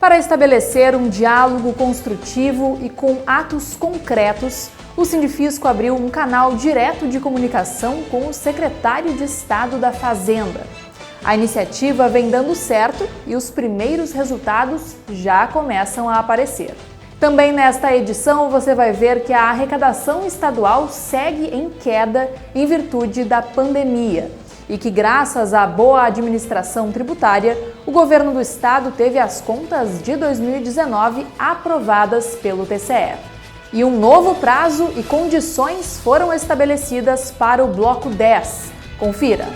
Para estabelecer um diálogo construtivo e com atos concretos, o Sindifisco abriu um canal direto de comunicação com o secretário de Estado da Fazenda. A iniciativa vem dando certo e os primeiros resultados já começam a aparecer. Também nesta edição você vai ver que a arrecadação estadual segue em queda em virtude da pandemia e que, graças à boa administração tributária, o governo do estado teve as contas de 2019 aprovadas pelo TCE. E um novo prazo e condições foram estabelecidas para o Bloco 10. Confira!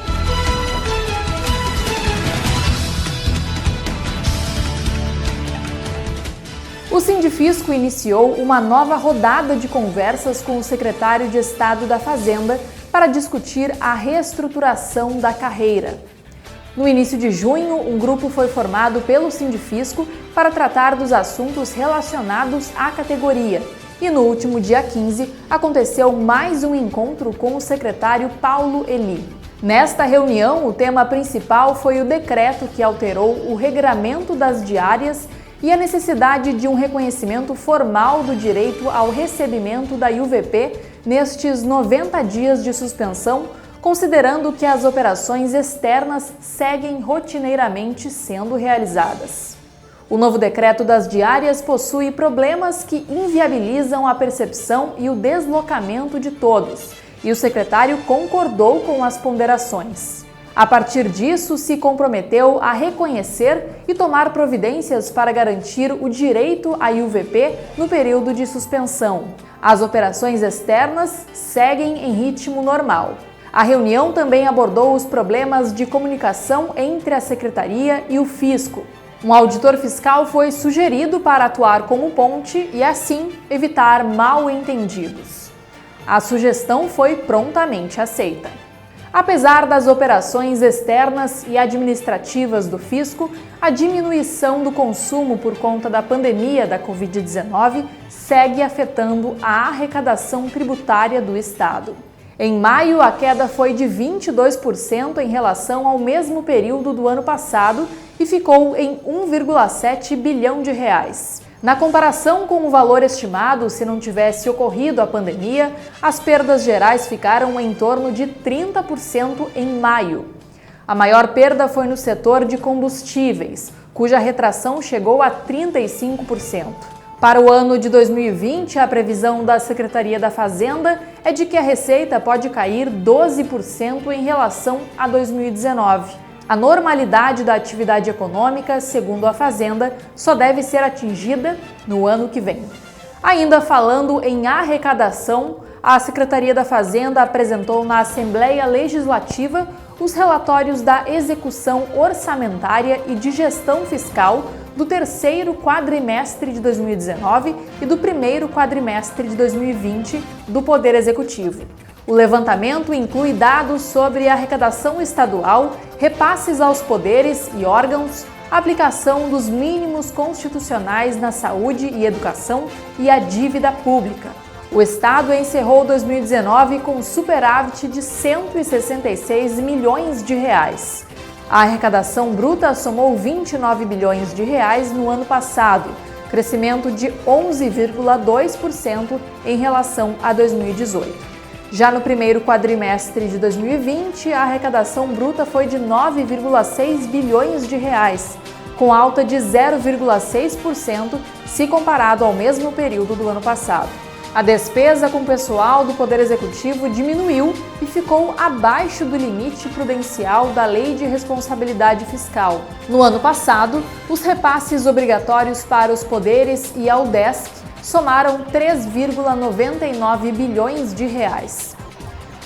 O Sindifisco iniciou uma nova rodada de conversas com o secretário de Estado da Fazenda para discutir a reestruturação da carreira. No início de junho, um grupo foi formado pelo Sindifisco para tratar dos assuntos relacionados à categoria. E no último dia 15, aconteceu mais um encontro com o secretário Paulo Eli. Nesta reunião, o tema principal foi o decreto que alterou o regramento das diárias e a necessidade de um reconhecimento formal do direito ao recebimento da IUVP nestes 90 dias de suspensão, considerando que as operações externas seguem rotineiramente sendo realizadas. O novo decreto das diárias possui problemas que inviabilizam a percepção e o deslocamento de todos, e o secretário concordou com as ponderações. A partir disso, se comprometeu a reconhecer e tomar providências para garantir o direito à IUVP no período de suspensão. As operações externas seguem em ritmo normal. A reunião também abordou os problemas de comunicação entre a Secretaria e o Fisco. Um auditor fiscal foi sugerido para atuar como ponte e, assim, evitar mal-entendidos. A sugestão foi prontamente aceita. Apesar das operações externas e administrativas do fisco, a diminuição do consumo por conta da pandemia da Covid-19 segue afetando a arrecadação tributária do estado. Em maio, a queda foi de 22% em relação ao mesmo período do ano passado e ficou em 1,7 bilhão de reais. Na comparação com o valor estimado se não tivesse ocorrido a pandemia, as perdas gerais ficaram em torno de 30% em maio. A maior perda foi no setor de combustíveis, cuja retração chegou a 35%. Para o ano de 2020, a previsão da Secretaria da Fazenda é de que a receita pode cair 12% em relação a 2019. A normalidade da atividade econômica, segundo a Fazenda, só deve ser atingida no ano que vem. Ainda falando em arrecadação, a Secretaria da Fazenda apresentou na Assembleia Legislativa os relatórios da execução orçamentária e de gestão fiscal do terceiro quadrimestre de 2019 e do primeiro quadrimestre de 2020 do Poder Executivo. O levantamento inclui dados sobre a arrecadação estadual, repasses aos poderes e órgãos, aplicação dos mínimos constitucionais na saúde e educação e a dívida pública. O estado encerrou 2019 com um superávit de 166 milhões de reais. A arrecadação bruta somou 29 bilhões de reais no ano passado, crescimento de 11,2% em relação a 2018. Já no primeiro quadrimestre de 2020, a arrecadação bruta foi de 9,6 bilhões de reais, com alta de 0,6% se comparado ao mesmo período do ano passado. A despesa com pessoal do Poder Executivo diminuiu e ficou abaixo do limite prudencial da Lei de Responsabilidade Fiscal. No ano passado, os repasses obrigatórios para os poderes e ao DESC somaram 3,99 bilhões de reais.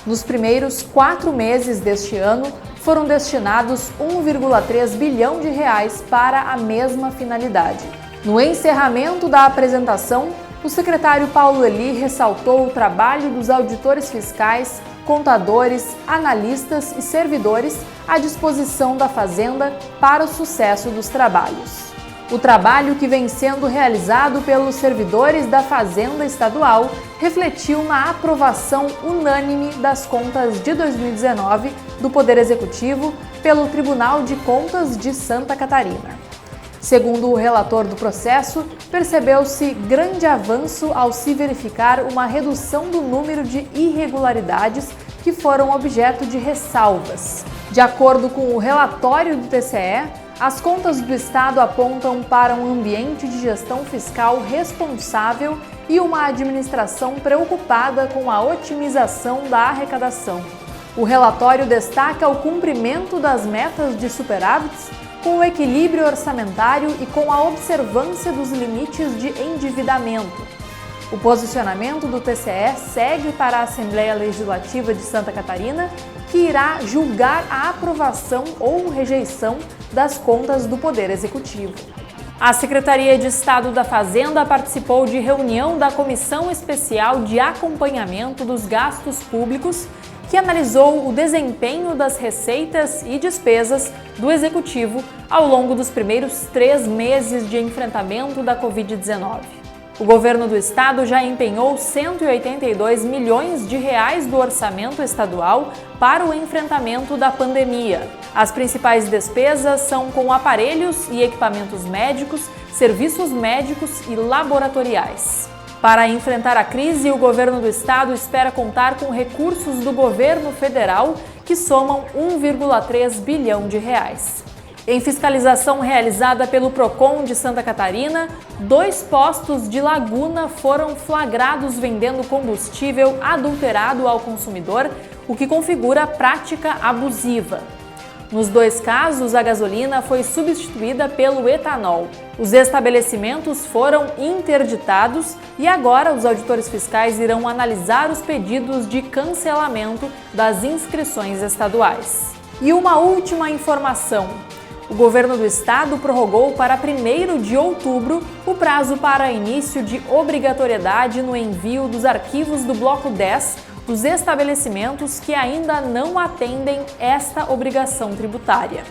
Nos primeiros 4 meses deste ano, foram destinados 1,3 bilhão de reais para a mesma finalidade. No encerramento da apresentação, o secretário Paulo Eli ressaltou o trabalho dos auditores fiscais, contadores, analistas e servidores à disposição da Fazenda para o sucesso dos trabalhos. O trabalho que vem sendo realizado pelos servidores da Fazenda Estadual refletiu na aprovação unânime das contas de 2019 do Poder Executivo pelo Tribunal de Contas de Santa Catarina. Segundo o relator do processo, percebeu-se grande avanço ao se verificar uma redução do número de irregularidades que foram objeto de ressalvas. De acordo com o relatório do TCE, as contas do Estado apontam para um ambiente de gestão fiscal responsável e uma administração preocupada com a otimização da arrecadação. O relatório destaca o cumprimento das metas de superávites, com o equilíbrio orçamentário e com a observância dos limites de endividamento. O posicionamento do TCE segue para a Assembleia Legislativa de Santa Catarina, que irá julgar a aprovação ou rejeição das contas do Poder Executivo. A Secretaria de Estado da Fazenda participou de reunião da Comissão Especial de Acompanhamento dos Gastos Públicos, que analisou o desempenho das receitas e despesas do Executivo ao longo dos primeiros 3 meses de enfrentamento da Covid-19. O governo do estado já empenhou 182 milhões de reais do orçamento estadual para o enfrentamento da pandemia. As principais despesas são com aparelhos e equipamentos médicos, serviços médicos e laboratoriais. Para enfrentar a crise, o governo do estado espera contar com recursos do governo federal que somam 1,3 bilhão de reais. Em fiscalização realizada pelo Procon de Santa Catarina, 2 postos de Laguna foram flagrados vendendo combustível adulterado ao consumidor, o que configura prática abusiva. Nos 2 casos, a gasolina foi substituída pelo etanol. Os estabelecimentos foram interditados e agora os auditores fiscais irão analisar os pedidos de cancelamento das inscrições estaduais. E uma última informação. O governo do estado prorrogou para 1º de outubro o prazo para início de obrigatoriedade no envio dos arquivos do Bloco 10 dos estabelecimentos que ainda não atendem esta obrigação tributária.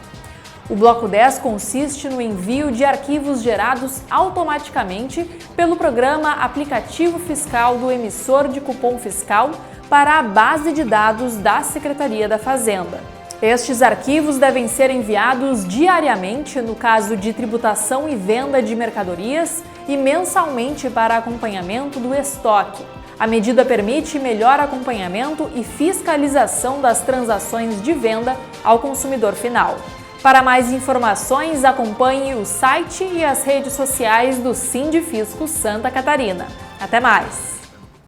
O Bloco 10 consiste no envio de arquivos gerados automaticamente pelo programa Aplicativo Fiscal do emissor de cupom fiscal para a base de dados da Secretaria da Fazenda. Estes arquivos devem ser enviados diariamente no caso de tributação e venda de mercadorias e mensalmente para acompanhamento do estoque. A medida permite melhor acompanhamento e fiscalização das transações de venda ao consumidor final. Para mais informações, acompanhe o site e as redes sociais do Sindifisco Santa Catarina. Até mais!